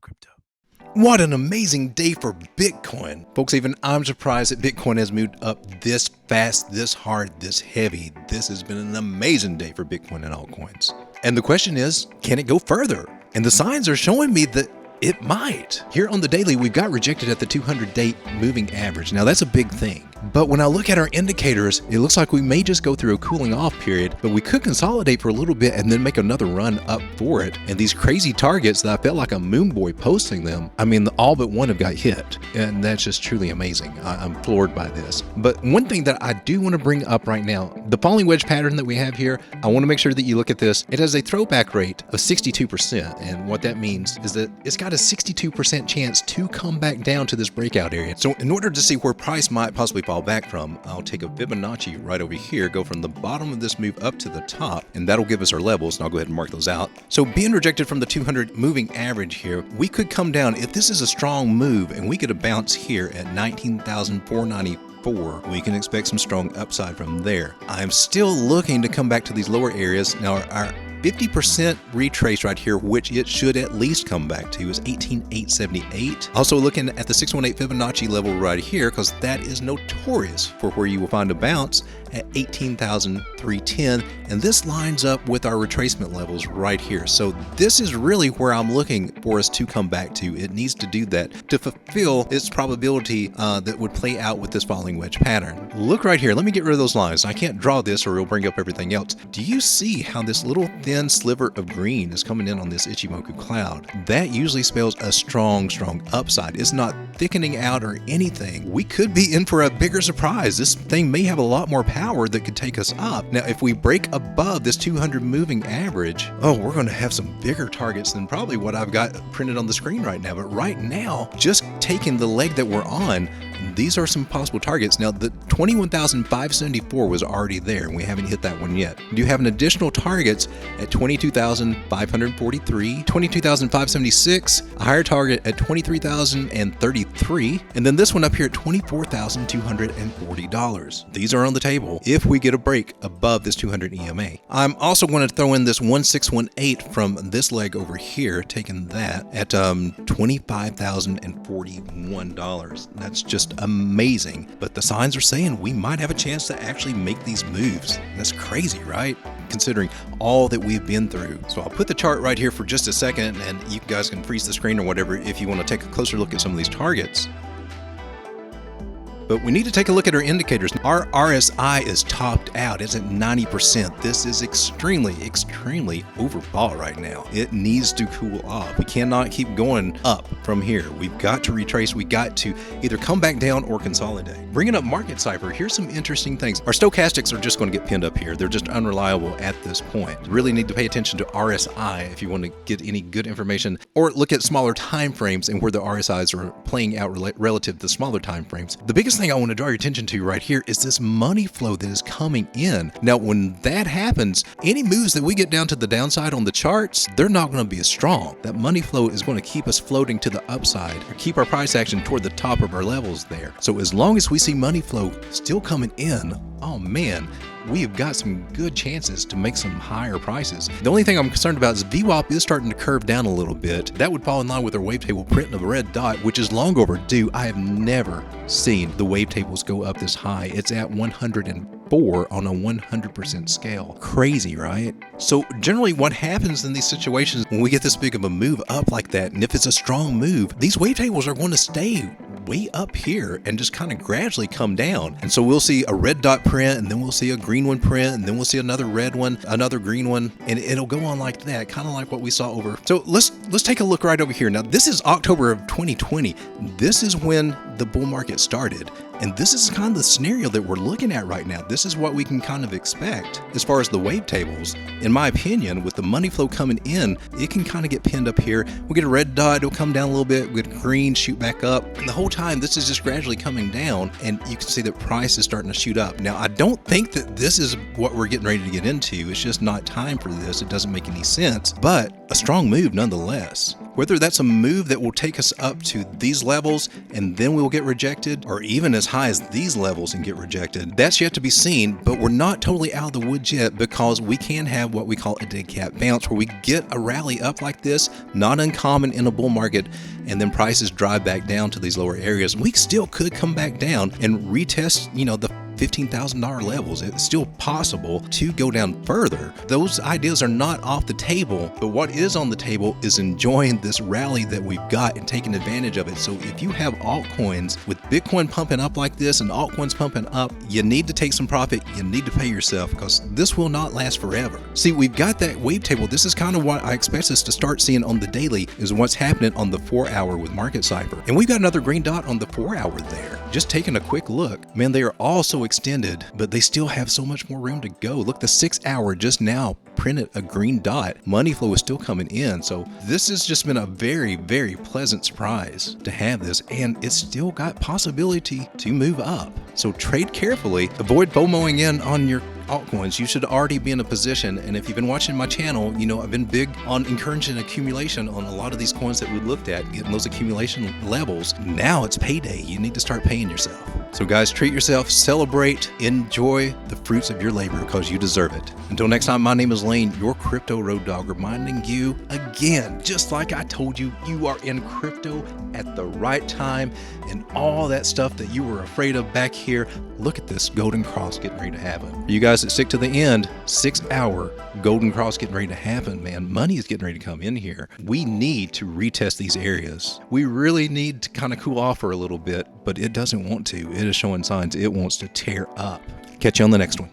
Crypto. What an amazing day for Bitcoin. Folks, even I'm surprised that Bitcoin has moved up this fast, this hard, this heavy. This has been an amazing day for Bitcoin and altcoins. And the question is, can it go further? And the signs are showing me that it might. Here on the daily, we've got rejected at the 200-day moving average. Now that's a big thing. But when I look at our indicators, it looks like we may just go through a cooling off period, but we could consolidate for a little bit and then make another run up for it. And these crazy targets that I felt like a moon boy posting them, I mean, all but one have got hit. And that's just truly amazing. I'm floored by this. But one thing that I do want to bring up right now, the falling wedge pattern that we have here, I want to make sure that you look at this. It has a throwback rate of 62%. And what that means is that it's got a 62% chance to come back down to this breakout area. So in order to see where price might possibly fall back from, I'll take a Fibonacci right over here, go from the bottom of this move up to the top, and that'll give us our levels, and I'll go ahead and mark those out. So being rejected from the 200 moving average here, we could come down, if this is a strong move, and we get a bounce here at 19,494, we can expect some strong upside from there. I'm still looking to come back to these lower areas. Now our 50% retrace right here, which it should at least come back to, is 18,878. Also looking at the 618 Fibonacci level right here, because that is notorious for where you will find a bounce at 18,310, and this lines up with our retracement levels right here. So this is really where I'm looking for us to come back to. It needs to do that to fulfill its probability that would play out with this falling wedge pattern. Look right here. Let me get rid of those lines. I can't draw this or it'll bring up everything else. Do you see how this little thin sliver of green is coming in on this Ichimoku cloud? That usually spells a strong upside. It's not thickening out or anything. We could be in for a bigger surprise. This thing may have a lot more power that could take us up. Now, if we break above this 200 moving average, we're going to have some bigger targets than probably what I've got printed on the screen right now. But right now, just taking the leg that we're on, these are some possible targets. Now, the 21,574 was already there, and we haven't hit that one yet. You have an additional targets at 22,543, 22,576, a higher target at 23,033, and then this one up here at $24,240. These are on the table if we get a break above this 200 EMA. I'm also going to throw in this 1618 from this leg over here, taking that at $25,041. That's just amazing. But the signs are saying we might have a chance to actually make these moves. That's crazy, right? Considering all that we've been through. So I'll put the chart right here for just a second, and you guys can freeze the screen or whatever if you want to take a closer look at some of these targets. But we need to take a look at our indicators. Our RSI is topped out. It's at 90%. This is extremely overbought right now. It needs to cool off. We cannot keep going up from here. We've got to retrace. We got to either come back down or consolidate. Bringing up market cipher, here's some interesting things. Our stochastics are just going to get pinned up here. They're just unreliable at this point. Really need to pay attention to RSI if you want to get any good information, or look at smaller time frames and where the RSIs are playing out relative to smaller time frames. The biggest thing I want to draw your attention to right here is this money flow that is coming in. Now, when that happens, any moves that we get down to the downside on the charts, they're not going to be as strong. That money flow is going to keep us floating to the upside or keep our price action toward the top of our levels there. So as long as we see money flow still coming in, oh man, we've got some good chances to make some higher prices. The only thing I'm concerned about is VWAP is starting to curve down a little bit. That would fall in line with our wavetable print of a red dot, which is long overdue. I have never seen the wavetables go up this high. It's at 104 on a 100% scale. Crazy, right? So generally what happens in these situations when we get this big of a move up like that, and if it's a strong move, these wavetables are going to stay way up here and just kind of gradually come down. And so we'll see a red dot print, and then we'll see a green one print, and then we'll see another red one, another green one, and it'll go on like that, kind of like what we saw over. So let's take a look right over here. Now, this is October of 2020. This is when the bull market started. And this is kind of the scenario that we're looking at right now. This is what we can kind of expect as far as the wavetables. In my opinion, with the money flow coming in, it can kind of get pinned up here. We'll get a red dot, it'll come down a little bit, we get green, shoot back up. And the whole time, this is just gradually coming down, and you can see that price is starting to shoot up. Now, I don't think that this is what we're getting ready to get into. It's just not time for this. It doesn't make any sense, but a strong move nonetheless. Whether that's a move that will take us up to these levels and then we will get rejected, or even as high as these levels and get rejected, that's yet to be seen. But we're not totally out of the woods yet, because we can have what we call a dead cat bounce, where we get a rally up like this, not uncommon in a bull market, and then prices drive back down to these lower areas. We still could come back down and retest, the $15,000 levels. It's still possible to go down further. Those ideas are not off the table, but what is on the table is enjoying this rally that we've got and taking advantage of it. So if you have altcoins with Bitcoin pumping up like this and altcoins pumping up, you need to take some profit. You need to pay yourself, because this will not last forever. See, we've got that wave table. This is kind of what I expect us to start seeing on the daily, is what's happening on the 4 hour with Market Cipher. And we've got another green dot on the 4 hour there. Just taking a quick look, man, they are all so extended, but they still have so much more room to go. Look, the 6 hour just now printed a green dot. Money flow is still coming in. So this has just been a very, very pleasant surprise to have this, and it's still got possibility to move up. So trade carefully, avoid FOMOing in on your altcoins. You should already be in a position, and if you've been watching my channel, I've been big on encouraging accumulation on a lot of these coins that we looked at, getting those accumulation levels. Now it's payday. You need to start paying yourself. So guys, treat yourself, celebrate, enjoy the fruits of your labor, because you deserve it. Until next time, my name is Lane, your crypto road dog, reminding you again, just like I told you, you are in crypto at the right time, and all that stuff that you were afraid of back here, look at this golden cross getting ready to happen. For you guys that stick to the end, 6 hour golden cross getting ready to happen, man. Money is getting ready to come in here. We need to retest these areas. We really need to kind of cool off for a little bit, but it doesn't want to. It is showing signs it wants to tear up. Catch you on the next one.